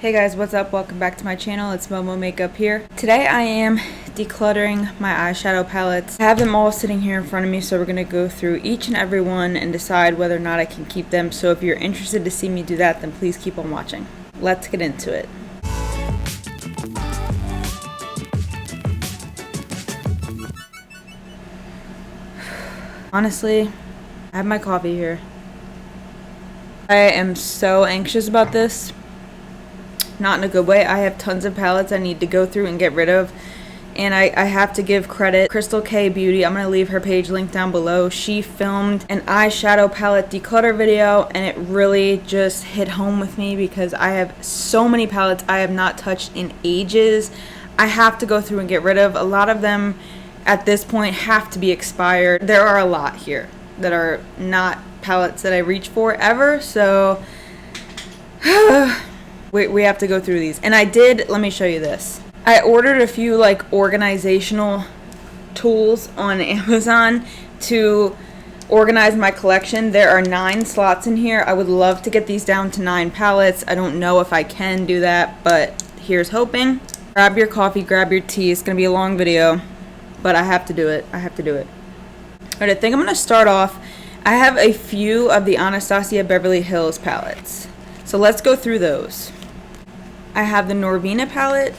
Hey guys, what's up? Welcome back to my channel. It's Momomakeup here. Today I am decluttering my eyeshadow palettes. I have them all sitting here in front of me, so we're going to go through each and every one and decide whether or not I can keep them. So if you're interested to see me do that, then please keep on watching. Let's get into it. Honestly, I have my coffee here. I am so anxious about this. Not in a good way. I have tons of palettes I need to go through and get rid of, and I have to give credit CrystalKBeauty. I'm going to leave her page linked down below. She filmed an eyeshadow palette declutter video, and it really just hit home with me because I have so many palettes I have not touched in ages. I have to go through and get rid of. A lot of them at this point have to be expired. There are a lot here that are not palettes that I reach for ever, so we have to go through these. And I did, let me show you this. I ordered a few like organizational tools on Amazon to organize my collection. There are 9 slots in here. I would love to get these down to 9 palettes. I don't know if I can do that, but here's hoping. Grab your coffee, grab your tea. It's gonna be a long video, but I have to do it. I have to do it. Alright, I think I'm gonna start off. I have a few of the Anastasia Beverly Hills palettes, so let's go through those. I have the Norvina palette,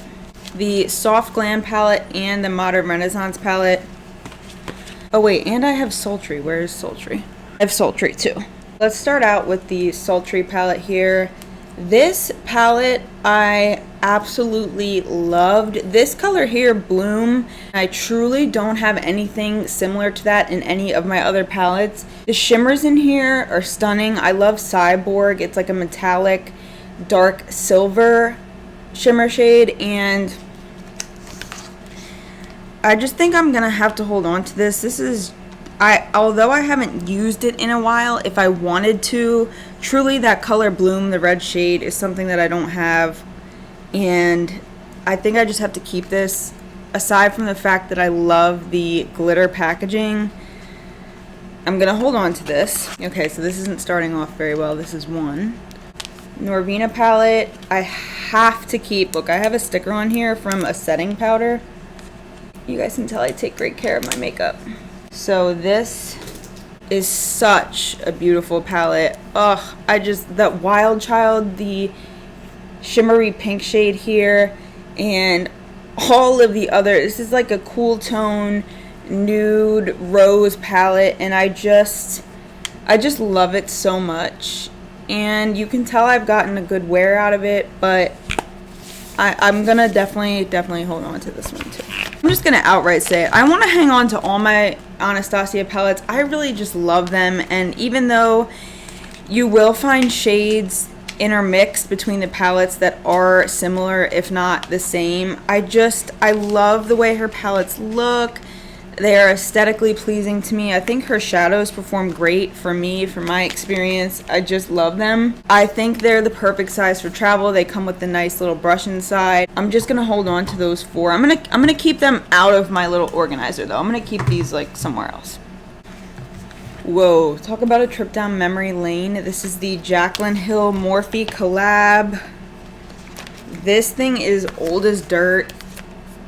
the Soft Glam palette, and the Modern Renaissance palette. Oh wait, and I have Sultry. Where is Sultry? I have Sultry too. Let's start out with the Sultry palette here. This palette I absolutely loved. This color here, Bloom, I truly don't have anything similar to that in any of my other palettes. The shimmers in here are stunning. I love Cyborg. It's like a metallic dark silver shimmer shade, and I just think I'm gonna have to hold on to this. This is, although I haven't used it in a while, if I wanted to, truly that color Bloom, the red shade, is something that I don't have, and I think I just have to keep this. Aside from the fact that I love the glitter packaging, I'm gonna hold on to this. Okay, so this isn't starting off very well. This is one. Norvina palette, I have to keep. Look, I have a sticker on here from a setting powder. You guys can tell I take great care of my makeup. So this is such a beautiful palette. Ugh, that Wild Child, the shimmery pink shade here, and all of the other, this is like a cool tone nude rose palette, and I just love it so much. And you can tell I've gotten a good wear out of it, but I'm gonna definitely hold on to this one too. I'm just gonna outright say it. I want to hang on to all my Anastasia palettes. I really just love them, and even though you will find shades intermixed between the palettes that are similar, if not the same, I love the way her palettes look. They are aesthetically pleasing to me. I think her shadows perform great for me, from my experience. I just love them. I think they're the perfect size for travel. They come with the nice little brush inside. I'm just gonna hold on to those 4. I'm gonna keep them out of my little organizer though. I'm gonna keep these like somewhere else. Whoa, talk about a trip down memory lane. This is the Jaclyn Hill Morphe collab. This thing is old as dirt.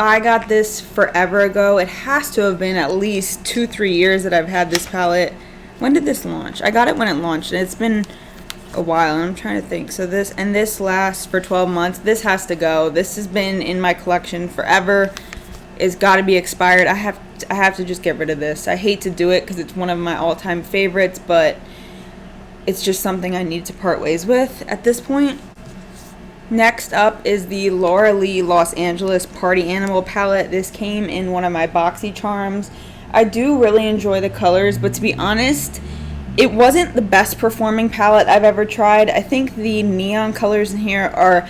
I got this forever ago. It has to have been at least 2-3 years that I've had this palette. When did this launch? I got it when it launched, and it's been a while, and I'm trying to think. So this lasts for 12 months. This has to go. This has been in my collection forever. It's got to be expired. I have to just get rid of this. I hate to do it because it's one of my all-time favorites, but it's just something I need to part ways with at this point. Next up is the Laura Lee Los Angeles Party Animal palette. This came in one of my boxy charms. I do really enjoy the colors, but to be honest, it wasn't the best performing palette I've ever tried. I think the neon colors in here are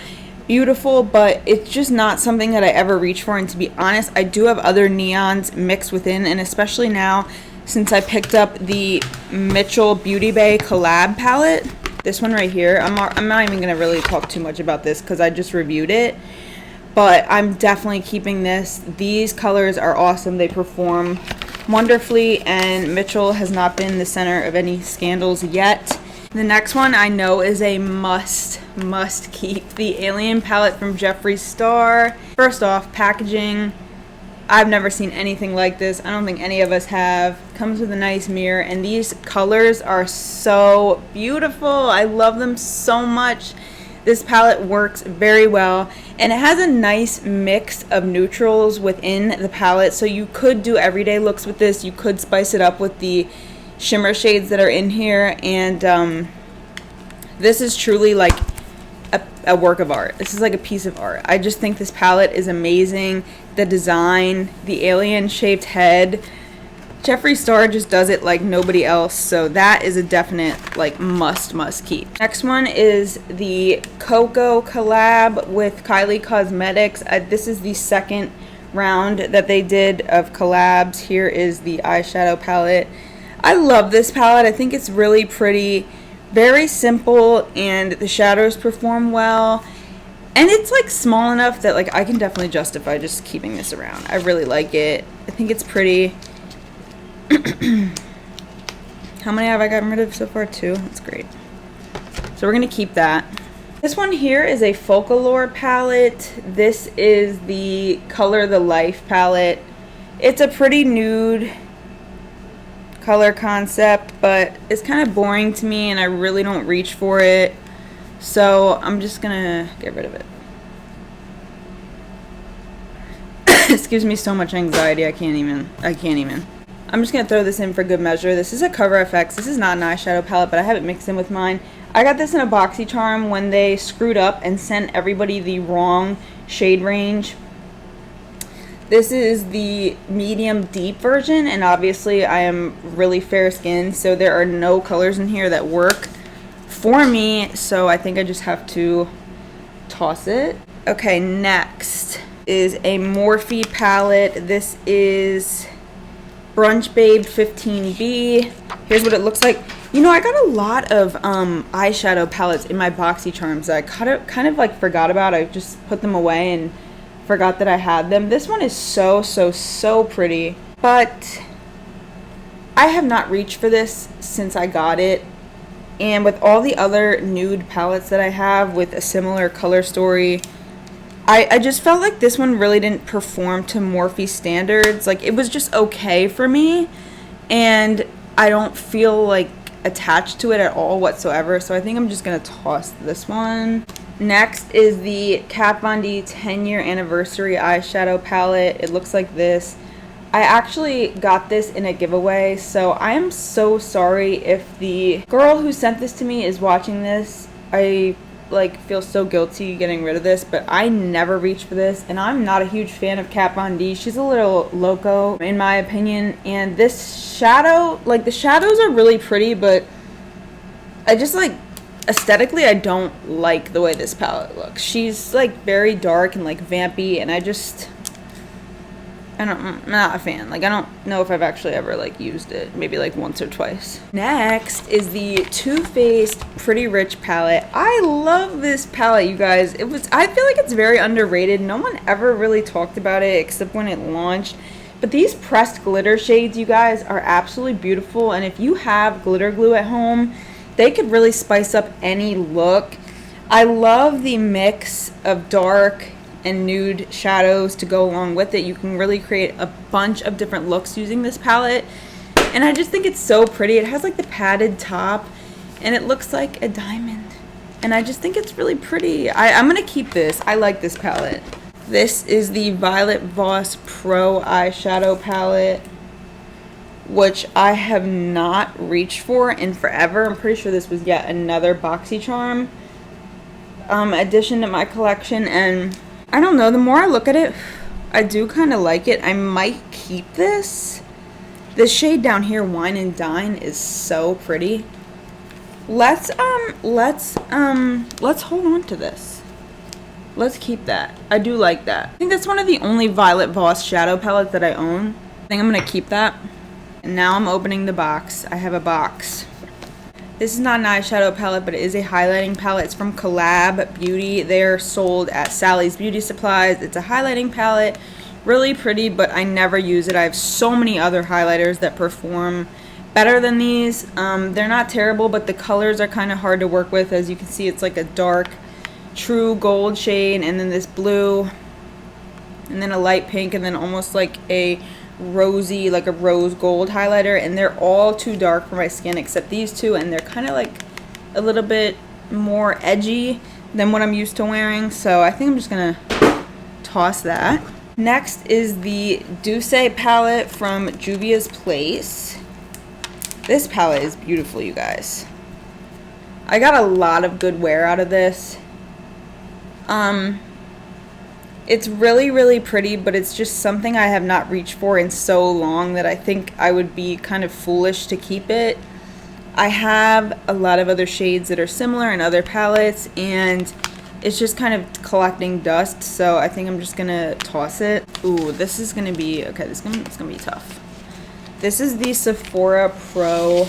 beautiful, but it's just not something that I ever reach for. And to be honest, I do have other neons mixed within, and especially now since I picked up the Mitchell Beauty Bay collab palette. This one right here, I'm not even going to really talk too much about this because I just reviewed it, but I'm definitely keeping this. These colors are awesome. They perform wonderfully, and Mitchell has not been the center of any scandals yet. The next one I know is a must keep. The Alien palette from Jeffree Star. First off, packaging. I've never seen anything like this. I don't think any of us have. Comes with a nice mirror, and these colors are so beautiful. I love them so much. This palette works very well, and it has a nice mix of neutrals within the palette, so you could do everyday looks with this. You could spice it up with the shimmer shades that are in here, and this is truly like a work of art. This is like a piece of art. I just think this palette is amazing. The design, the alien shaped head, Jeffree Star just does it like nobody else, so that is a definite like must keep. Next one is the Cocoa collab with Kylie Cosmetics. This is the second round that they did of collabs. Here is the eyeshadow palette. I love this palette. I think it's really pretty, very simple, and the shadows perform well. And it's like small enough that like I can definitely justify just keeping this around. I really like it. I think it's pretty. How many have I gotten rid of so far? 2. That's great. So we're going to keep that. This one here is a Folklore palette. This is the Color the Life palette. It's a pretty nude color concept, but it's kind of boring to me and I really don't reach for it. So I'm just going to get rid of it. This gives me so much anxiety. I can't even. I'm just going to throw this in for good measure. This is a Cover FX. This is not an eyeshadow palette, but I have it mixed in with mine. I got this in a BoxyCharm when they screwed up and sent everybody the wrong shade range. This is the medium deep version, and obviously I am really fair skinned, so there are no colors in here that work for me, so I think I just have to toss it. Okay, next is a Morphe palette. This is Brunch Babe 15B. Here's what it looks like. You know, I got a lot of eyeshadow palettes in my BoxyCharms that I kind of like forgot about. I just put them away and forgot that I had them. This one is so pretty, but I have not reached for this since I got it. And with all the other nude palettes that I have with a similar color story, I just felt like this one really didn't perform to Morphe standards. Like, it was just okay for me, and I don't feel like attached to it at all whatsoever, so I think I'm just gonna toss this one. Next is the Kat Von D 10-year anniversary eyeshadow palette. It looks like this. I actually got this in a giveaway, so I am so sorry if the girl who sent this to me is watching this. I like feel so guilty getting rid of this, but I never reached for this, and I'm not a huge fan of Kat Von D. She's a little loco in my opinion, and this shadow, like the shadows are really pretty, but I just like aesthetically I don't like the way this palette looks. She's like very dark and like vampy, and I'm not a fan. Like, I don't know if I've actually ever like used it. Maybe like once or twice. Next is the Too Faced Pretty Rich palette. I love this palette, you guys. I feel like it's very underrated. No one ever really talked about it except when it launched. But these pressed glitter shades, you guys, are absolutely beautiful. And if you have glitter glue at home, they could really spice up any look. I love the mix of dark and nude shadows to go along with it. You can really create a bunch of different looks using this palette, and I just think it's so pretty. It has like the padded top and it looks like a diamond, and I just think it's really pretty. I'm gonna keep this. I like this palette. This is the Violet Voss Pro eyeshadow palette, which I have not reached for in forever. I'm pretty sure this was yet another BoxyCharm addition to my collection, and I don't know, the more I look at it, I do kind of like it. I might keep this. This shade down here, Wine and Dine, is so pretty. Let's hold on to this. Let's keep that. I do like that. I think that's one of the only Violet Voss shadow palettes that I own. I think I'm gonna keep that. And now I'm opening the box. I have a box. This is not an eyeshadow palette, but it is a highlighting palette. It's from ColourPop. They're sold at Sally's Beauty Supplies. It's a highlighting palette. Really pretty, but I never use it. I have so many other highlighters that perform better than these. They're not terrible, but the colors are kind of hard to work with. As you can see, it's like a dark, true gold shade, and then this blue, and then a light pink, and then almost like a rosy, like a rose gold highlighter, and they're all too dark for my skin except these two, and they're kind of like a little bit more edgy than what I'm used to wearing, so I think I'm just gonna toss that. Next is the Douce palette from Juvia's Place. This palette is beautiful, you guys. I got a lot of good wear out of this. It's really, really pretty, but it's just something I have not reached for in so long that I think I would be kind of foolish to keep it. I have a lot of other shades that are similar in other palettes, and it's just kind of collecting dust, so I think I'm just gonna toss it. Ooh, this is gonna be, okay, it's gonna be tough. This is the Sephora Pro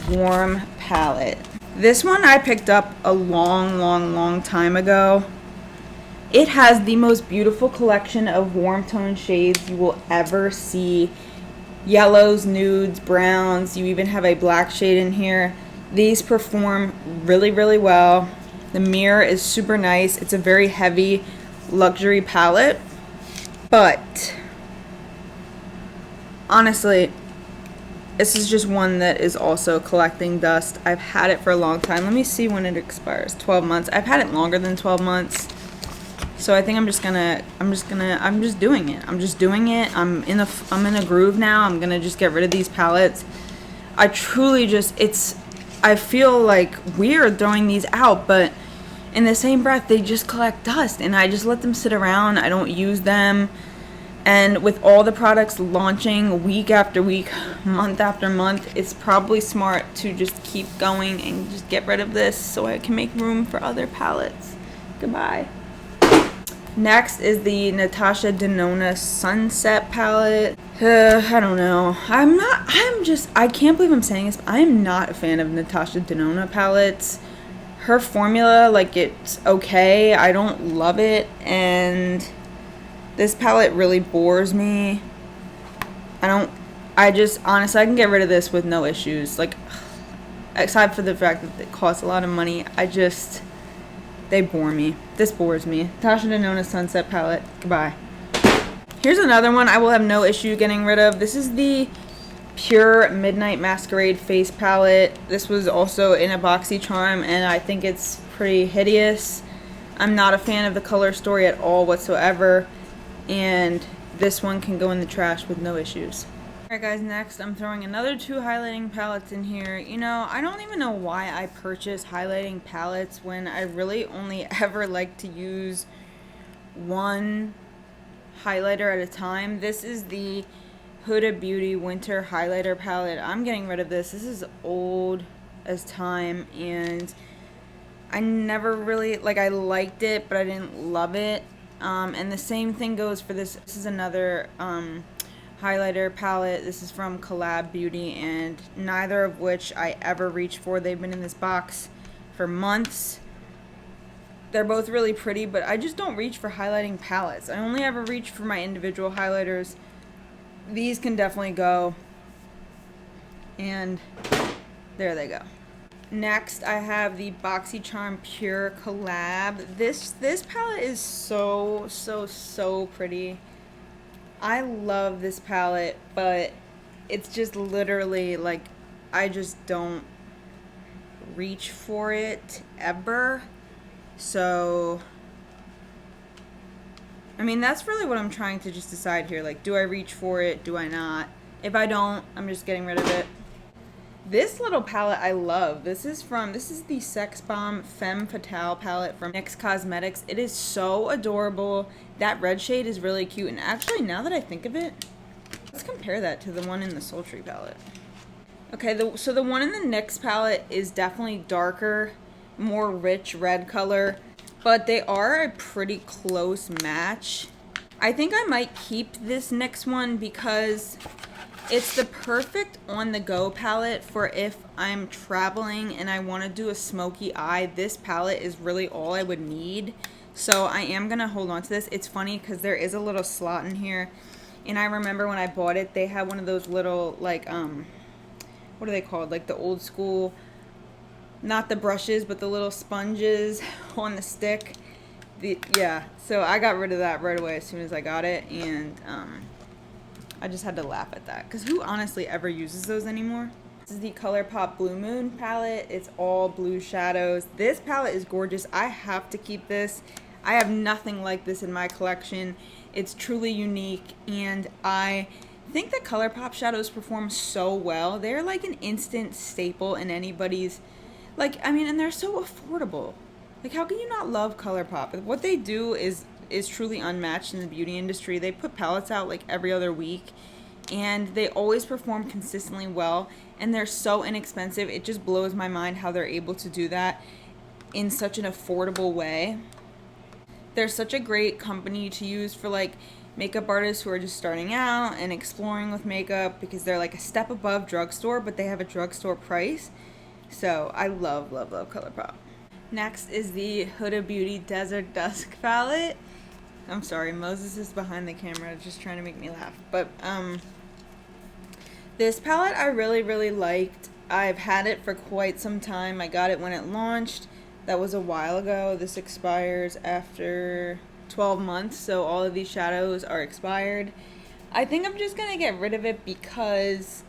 Warm palette. This one I picked up a long time ago. It has the most beautiful collection of warm tone shades you will ever see. Yellows, nudes, browns, you even have a black shade in here. These perform really, really well. The mirror is super nice. It's a very heavy luxury palette, but honestly, this is just one that is also collecting dust. I've had it for a long time. Let me see when it expires. 12 months. I've had it longer than 12 months. So I think I'm just doing it. I'm just doing it. I'm in a groove now. I'm gonna just get rid of these palettes. I truly just, I feel like weird throwing these out, but in the same breath, they just collect dust, and I just let them sit around. I don't use them. And with all the products launching week after week, month after month, it's probably smart to just keep going and just get rid of this so I can make room for other palettes. Goodbye. Next is the Natasha Denona Sunset palette. I don't know. I can't believe I'm saying this, but I am not a fan of Natasha Denona palettes. Her formula, like, it's okay. I don't love it, and this palette really bores me. Honestly, I can get rid of this with no issues. Like, aside for the fact that it costs a lot of money, they bore me. This bores me. Natasha Denona Sunset palette. Goodbye. Here's another one I will have no issue getting rid of. This is the Pure Midnight Masquerade face palette. This was also in a BoxyCharm, and I think it's pretty hideous. I'm not a fan of the color story at all whatsoever, and this one can go in the trash with no issues. Alright guys, next I'm throwing another 2 highlighting palettes in here. You know, I don't even know why I purchase highlighting palettes when I really only ever like to use one highlighter at a time. This is the Huda Beauty Winter Highlighter Palette. I'm getting rid of this. This is old as time, and I never really, like, I liked it, but I didn't love it. And the same thing goes for this. This is another highlighter palette. This is from ColourPop, and neither of which I ever reached for. They've been in this box for months. They're both really pretty, but I just don't reach for highlighting palettes. I only ever reach for my individual highlighters. These can definitely go, and there they go. Next, I have the BoxyCharm Pure Collab. This palette is so pretty. I love this palette, but it's just literally, like, I just don't reach for it ever. So, I mean, that's really what I'm trying to just decide here. Like, do I reach for it? Do I not? If I don't, I'm just getting rid of it. This little palette I love. This is the Sex Bomb Femme Fatale palette from NYX Cosmetics. It is so adorable. That red shade is really cute. And actually, now that I think of it, let's compare that to the one in the Sultry palette. Okay, so the one in the NYX palette is definitely darker, more rich red color, but they are a pretty close match. I think I might keep this NYX one because it's the perfect on-the-go palette for if I'm traveling and I want to do a smoky eye. This palette is really all I would need. So I am going to hold on to this. It's funny because there is a little slot in here. And I remember when I bought it, they had one of those little, like, what are they called? Like the old school, not the brushes, but the little sponges on the stick. Yeah, so I got rid of that right away as soon as I got it, and I just had to laugh at that, because who honestly ever uses those anymore? This is the ColourPop Blue Moon palette. It's all blue shadows. This palette is gorgeous. I have to keep this. I have nothing like this in my collection. It's truly unique, and I think that ColourPop shadows perform so well. They're like an instant staple in anybody's, like, I mean, and they're so affordable. Like, how can you not love ColourPop? What they do is truly unmatched in the beauty industry. They put palettes out like every other week, and they always perform consistently well, and they're so inexpensive. It just blows my mind how they're able to do that in such an affordable way. They're such a great company to use for like makeup artists who are just starting out and exploring with makeup, because they're like a step above drugstore, but they have a drugstore price. So I love, love, love ColourPop. Next is the Huda Beauty Desert Dusk palette. I'm sorry, Moses is behind the camera just trying to make me laugh. But this palette I really, really liked. I've had it for quite some time. I got it when it launched. That was a while ago. This expires after 12 months, so all of these shadows are expired. I think I'm just going to get rid of it because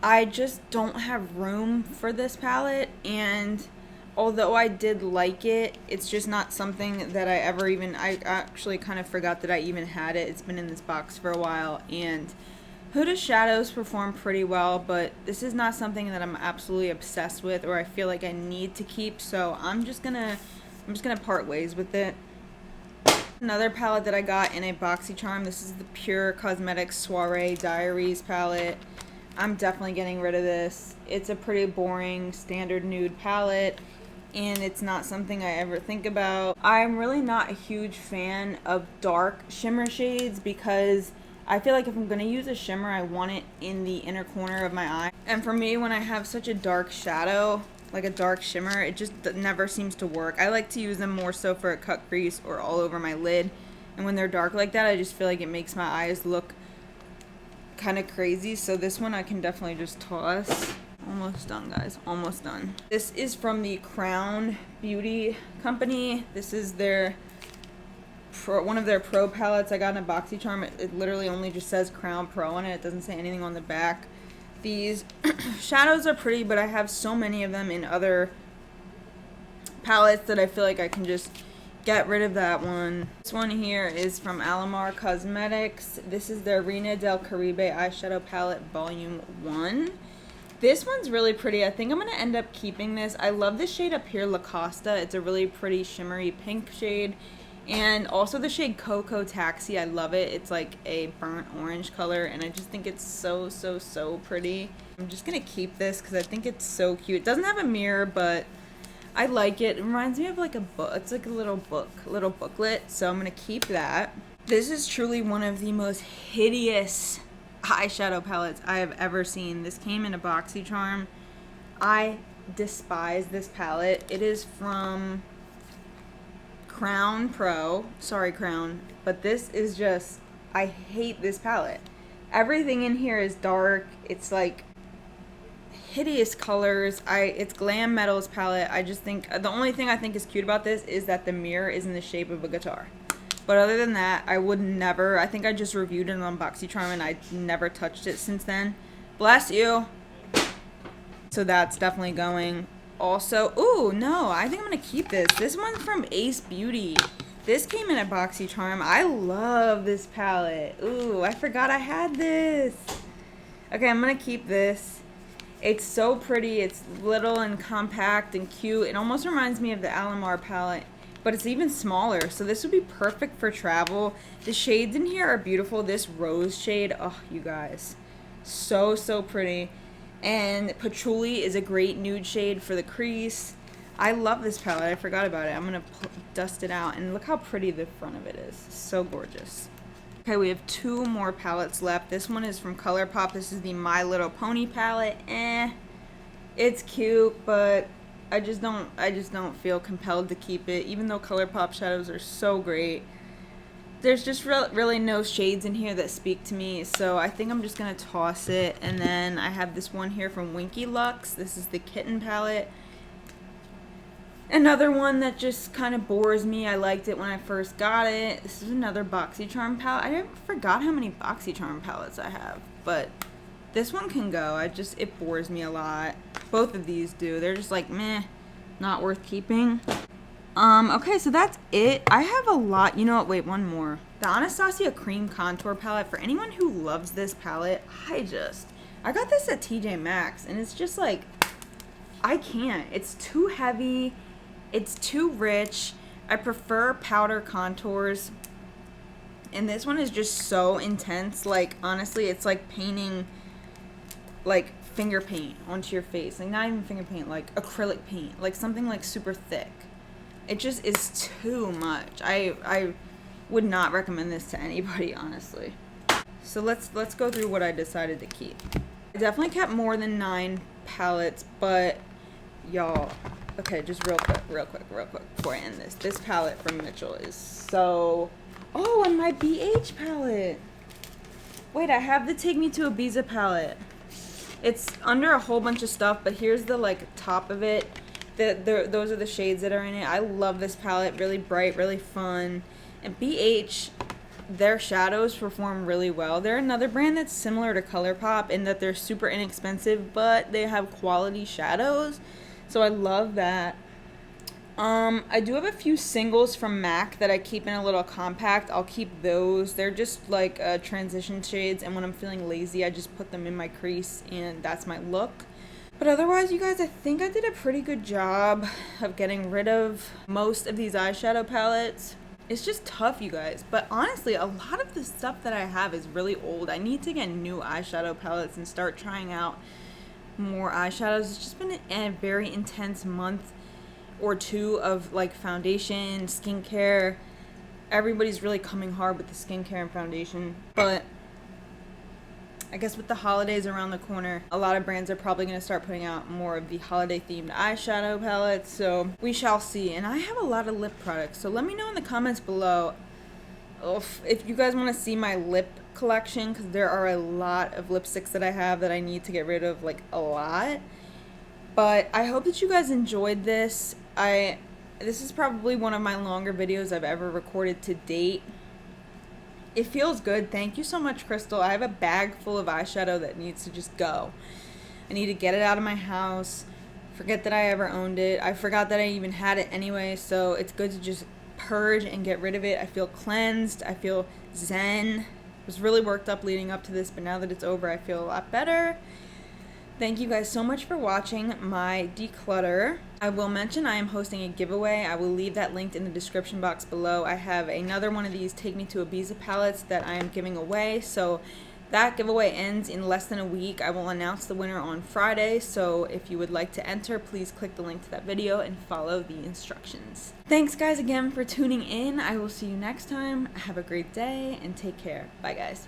I just don't have room for this palette, and although I did like it, it's just not something that I actually kind of forgot that I even had it. It's been in this box for a while, and Huda shadows perform pretty well, but this is not something that I'm absolutely obsessed with or I feel like I need to keep, so I'm just gonna part ways with it. Another palette that I got in a BoxyCharm, this is the Pure Cosmetics Soiree Diaries palette. I'm definitely getting rid of this. It's a pretty boring standard nude palette, and it's not something I ever think about. I'm really not a huge fan of dark shimmer shades because I feel like if I'm going to use a shimmer, I want it in the inner corner of my eye. And for me, when I have such a dark shadow, like a dark shimmer, it just never seems to work. I like to use them more so for a cut crease or all over my lid. And when they're dark like that, I just feel like it makes my eyes look kind of crazy. So this one I can definitely just toss. Almost done, guys. Almost done. This is from the Crown Beauty Company. This is their one of their pro palettes I got in a BoxyCharm. It literally only just says Crown Pro on it. It doesn't say anything on the back. These shadows are pretty, but I have so many of them in other palettes that I feel like I can just get rid of that one. This one here is from Alomar Cosmetics. This is their Reina del Caribe eyeshadow palette volume 1. This one's really pretty. I think I'm going to end up keeping this. I love this shade up here, La Costa. It's a really pretty shimmery pink shade. And also the shade Cocoa Taxi. I love it. It's like a burnt orange color, and I just think it's so, so, so pretty. I'm just going to keep this because I think it's so cute. It doesn't have a mirror, but I like it. It reminds me of like a book. It's like a little booklet. So I'm going to keep that. This is truly one of the most hideous eyeshadow palettes I have ever seen. This came in a BoxyCharm. I despise this palette. It is from Crown Pro. Sorry, Crown. But this is just, I hate this palette. Everything in here is dark. It's like hideous colors. It's Glam Metals palette. I just think, the only thing I think is cute about this is that the mirror is in the shape of a guitar. But other than that, I would never, I think I just reviewed it on BoxyCharm and I never touched it since then. Bless you. So that's definitely going. Also, ooh, no, I think I'm going to keep this. This one's from Ace Beauty. This came in a BoxyCharm. I love this palette. Ooh, I forgot I had this. Okay, I'm going to keep this. It's so pretty. It's little and compact and cute. It almost reminds me of the Alomar palette, but it's even smaller. So this would be perfect for travel. The shades in here are beautiful. This rose shade, oh, you guys, so, so pretty. And Patchouli is a great nude shade for the crease. I love this palette. I forgot about it. I'm going to dust it out. And look how pretty the front of it is. So gorgeous. Okay, we have 2 more palettes left. This one is from ColourPop. This is the My Little Pony palette. It's cute, but I just don't feel compelled to keep it. Even though ColourPop shadows are so great, there's just really no shades in here that speak to me, so I think I'm just gonna toss it. And then I have this one here from Winky Lux. This is the Kitten palette. Another one that just kind of bores me. I liked it when I first got it. This is another BoxyCharm palette. I forgot how many BoxyCharm palettes I have, but this one can go. It bores me a lot. Both of these do. They're just like, meh, not worth keeping. Okay, so that's it. I have a lot. You know what? Wait, one more. The Anastasia Cream Contour Palette. For anyone who loves this palette, I got this at TJ Maxx, and it's just like, I can't. It's too heavy. It's too rich. I prefer powder contours. And this one is just so intense. Like, honestly, it's like painting, like, finger paint onto your face. Like, not even finger paint, like acrylic paint. Like, something, like, super thick. It just is too much. I would not recommend this to anybody, honestly. So let's go through what I decided to keep. I definitely kept more than 9 palettes, but y'all, okay, just real quick before I end this. This palette from Mitchell is so... Oh, and my BH palette. Wait, I have the Take Me to Ibiza palette. It's under a whole bunch of stuff, but here's the, like, top of it. Those are the shades that are in it. I love this palette. Really bright, really fun. And BH, their shadows perform really well. They're another brand that's similar to ColourPop in that they're super inexpensive, but they have quality shadows. So I love that. I do have a few singles from MAC that I keep in a little compact. I'll keep those. They're just like transition shades, and when I'm feeling lazy, I just put them in my crease, and that's my look. But otherwise, you guys, I think I did a pretty good job of getting rid of most of these eyeshadow palettes. It's just tough, you guys. But honestly, a lot of the stuff that I have is really old. I need to get new eyeshadow palettes and start trying out more eyeshadows. It's just been a very intense month or two of like foundation, skincare. Everybody's really coming hard with the skincare and foundation. But I guess with the holidays around the corner, a lot of brands are probably going to start putting out more of the holiday themed eyeshadow palettes, so we shall see. And I have a lot of lip products, so let me know in the comments below if you guys want to see my lip collection, because there are a lot of lipsticks that I have that I need to get rid of, like a lot. But I hope that you guys enjoyed this. This is probably one of my longer videos I've ever recorded to date. It feels good. Thank you so much, Crystal. I have a bag full of eyeshadow that needs to just go. I need to get it out of my house. Forget that I ever owned it. I forgot that I even had it anyway, so it's good to just purge and get rid of it. I feel cleansed. I feel zen. I was really worked up leading up to this, but now that it's over, I feel a lot better. Thank you guys so much for watching my declutter. I will mention I am hosting a giveaway. I will leave that linked in the description box below. I have another one of these Take Me to Ibiza palettes that I am giving away. So that giveaway ends in less than a week. I will announce the winner on Friday. So if you would like to enter, please click the link to that video and follow the instructions. Thanks guys again for tuning in. I will see you next time. Have a great day and take care. Bye guys.